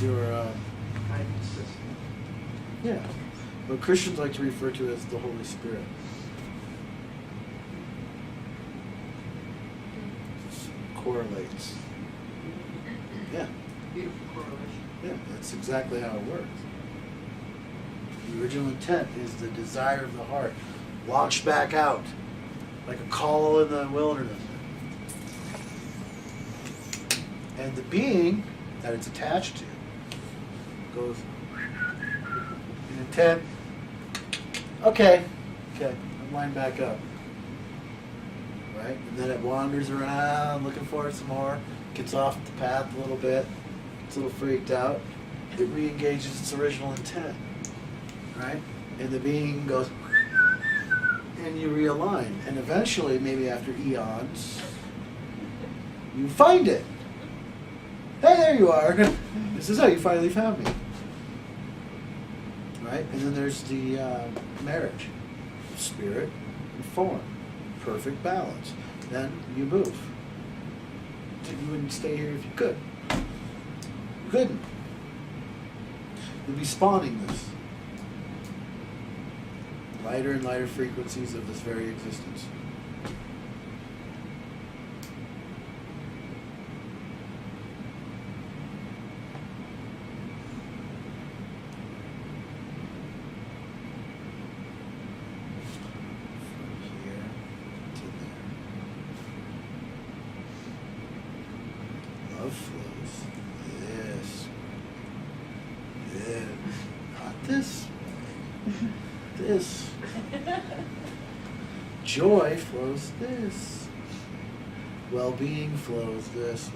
your guidance system. yeah. What Christians like to refer to as the Holy Spirit. Correlates. Yeah. Beautiful correlation. Yeah, that's exactly how it works. The original intent is the desire of the heart, launched back out, like a call in the wilderness. And the being that it's attached to goes in intent. Okay, I'm lined back up. Right? And then it wanders around looking for it some more, gets off the path a little bit, gets a little freaked out. It re-engages its original intent. Right? And the being goes, and you realign. And eventually, maybe after eons, you find it. Hey, there you are. This is how you finally found me. Right? And then there's the marriage, spirit and form, perfect balance. Then you move. You wouldn't stay here if you could. You couldn't. You'd be spawning this. Lighter and lighter frequencies of this very existence. Love flows this, not this, this. Joy flows this. Well-being flows this.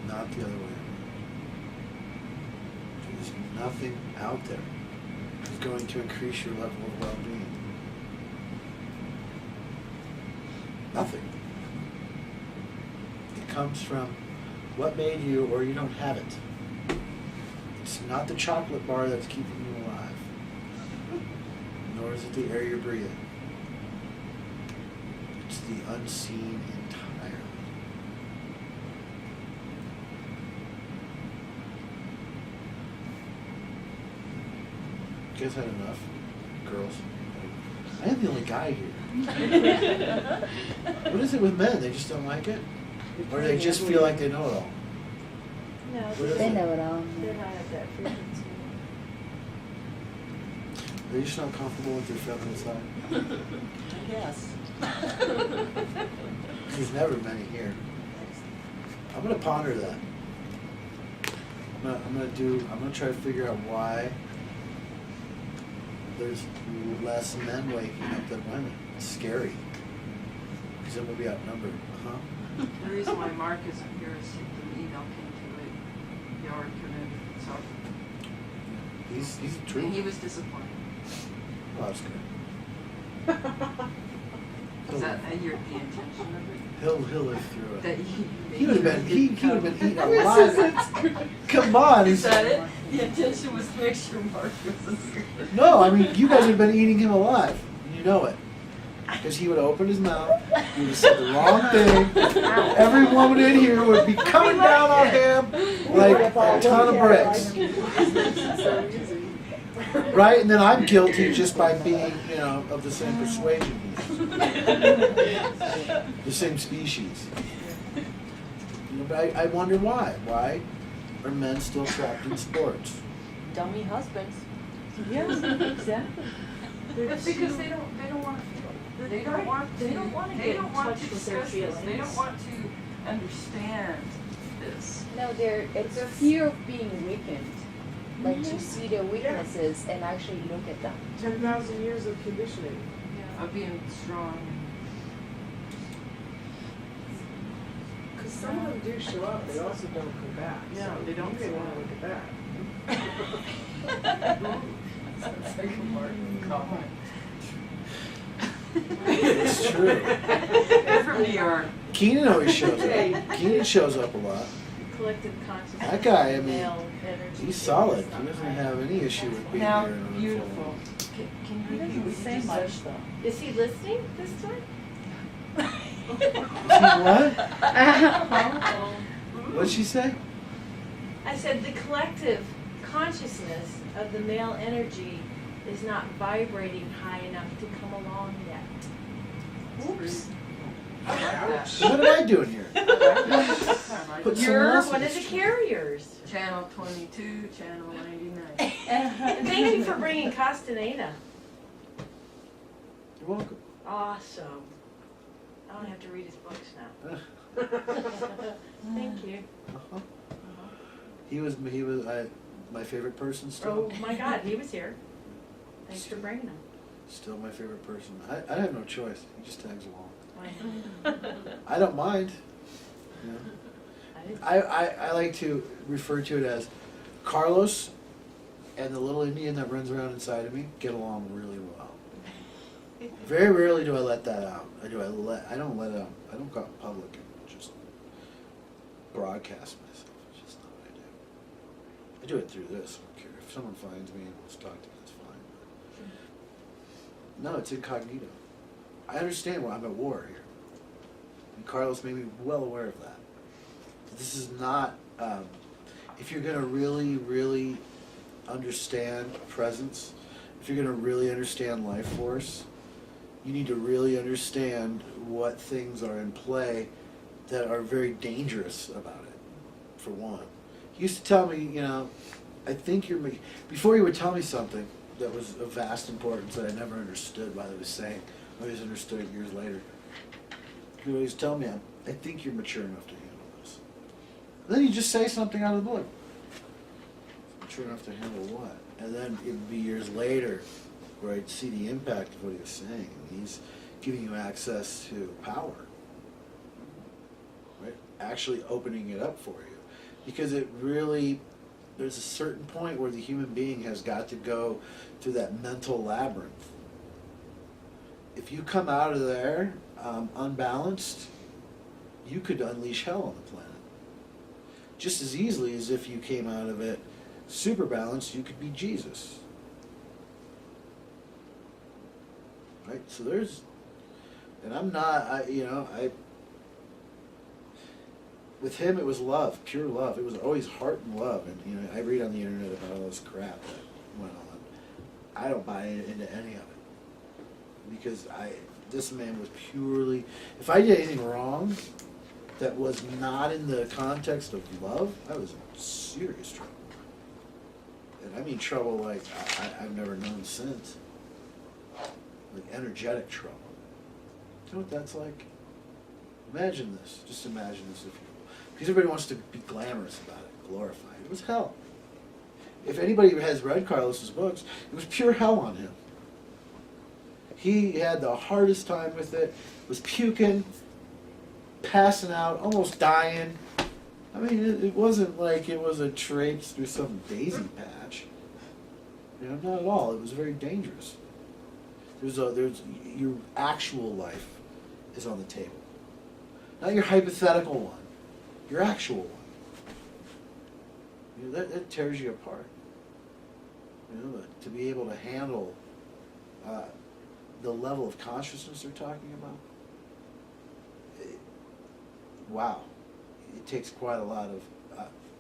Not the other way. There's nothing out there that's going to increase your level of well-being. Nothing. It comes from what made you, or you don't have it. It's not the chocolate bar that's keeping you alive, nor is it the air you're breathing. It's the unseen entirely. You guys had enough? Girls? I am the only guy here. What is it with men? They just don't like it? Or they just feel like they know it all? No, What is they it? know it all. They're not at that frequency. Are you just not comfortable with your feminine side? Yes. There's never many here. I'm gonna ponder that. I'm gonna try to figure out why there's less men waking up than women. It's scary. Because then we'll be outnumbered. Huh? The reason why Mark isn't here is the email came too late. He already committed, so. He's true. And he was disappointed. Oh, that's good. Is that the intention of it? He'll live through That it. he He would have been eaten come. alive. Come on, Is that it? The intention was to make sure Mark wasn't here. No, I mean you guys would have been eating him alive. You know it. Because he would have opened his mouth, he would have said the wrong thing. Every woman in here would be coming down on him like a ton of bricks. Right? And then I'm guilty just by being, of the same persuasion. The same species. But I wonder why. Why are men still trapped in sports? Dummy husbands. Yeah, exactly. It's because they don't want to feel it. They don't want to get in touch with their feelings. They don't want to understand this. No, it's a fear of being weakened. Like to see their weaknesses and actually look at them. 10,000 years of conditioning. Of being strong. Because some of them do show up, they also don't come back. Yeah, So they don't you may come want to back. look at that. Sounds like a Martin comment. It's true. They're from New York. Keenan always shows up. Keenan shows up a lot. Collective consciousness. That guy, I mean, male energy. He's solid. He doesn't have any issue with being Now, here. and beautiful. Can He you repeat doesn't what you say just much said? though. Is he listening this time? What? What'd she say? I said the collective consciousness of the male energy is not vibrating high enough to come along yet. Oops. What am I doing here? Put someone You're else in one of this the chair. carriers. Channel 22, channel 99. And thank you for bringing Castaneda. You're welcome. Awesome. I don't have to read his books now. Thank you. Uh-huh. He was my favorite person still. Oh my God, he was here. Thanks for bringing him. Still my favorite person. I have no choice. He just tags along. I I don't mind. You know. didn't- I like to refer to it as Carlos and the little Indian that runs around inside of me get along really well. Very rarely do I let that out. I don't let it out. I don't go out in public and just broadcast myself. It's just not what I do. I do it through this. I don't care. If someone finds me and wants to talk to me, that's fine. But no, it's incognito. I understand why I'm at war here. And Carlos made me well aware of that. This is not, if you're going to really, really understand presence, if you're going to really understand life force, you need to really understand what things are in play that are very dangerous about it, for one. He used to tell me, you know, I think you're, before he would tell me something that was of vast importance that I never understood while he was saying, I always understood it years later. He would always tell me, I think you're mature enough to handle this. And then you just say something out of the blue. Mature enough to handle what? And then it would be years later where I'd see the impact of what he was saying. And he's giving you access to power. Right? Actually opening it up for you. Because it really, there's a certain point where the human being has got to go through that mental labyrinth. If you come out of there unbalanced, you could unleash hell on the planet. Just as easily as if you came out of it super balanced, you could be Jesus. Right? So there's, and I'm not, with him it was love, pure love. It was always heart and love. And, you know, I read on the internet about all this crap that went on. I don't buy into any of it. Because this man was purely, if I did anything wrong that was not in the context of love, I was in serious trouble. And I mean trouble like I've never known since. Like energetic trouble. Do you know what that's like? Imagine this. Just imagine this, if you will. Because everybody wants to be glamorous about it, glorified. It was hell. If anybody has read Carlos's books, it was pure hell on him. He had the hardest time with it, was puking, passing out, almost dying. I mean, it wasn't like it was a traipse through some daisy patch. You know, not at all. It was very dangerous. There's your actual life is on the table. Not your hypothetical one, your actual one. You know, that tears you apart. You know, to be able to handle the level of consciousness they're talking about, wow. It takes quite a lot of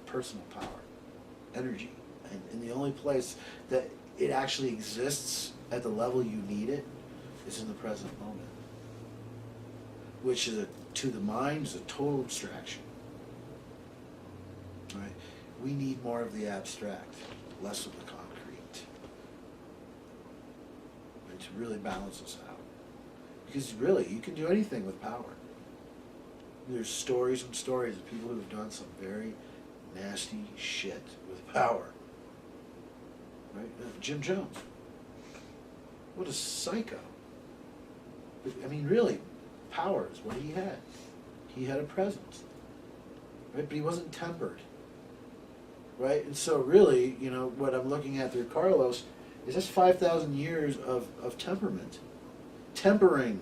personal power, energy. And the only place that it actually exists at the level you need it is in the present moment. Which is to the mind is a total abstraction. Right? We need more of the abstract, less of the concrete. Right? To really balance us out. Because really, you can do anything with power. There's stories and stories of people who have done some very nasty shit with power. Right? Jim Jones. What a psycho. But, I mean, really, power is what he had. He had a presence. Right? But he wasn't tempered. Right? And so really, you know, what I'm looking at through Carlos is just 5,000 years of temperament. Tempering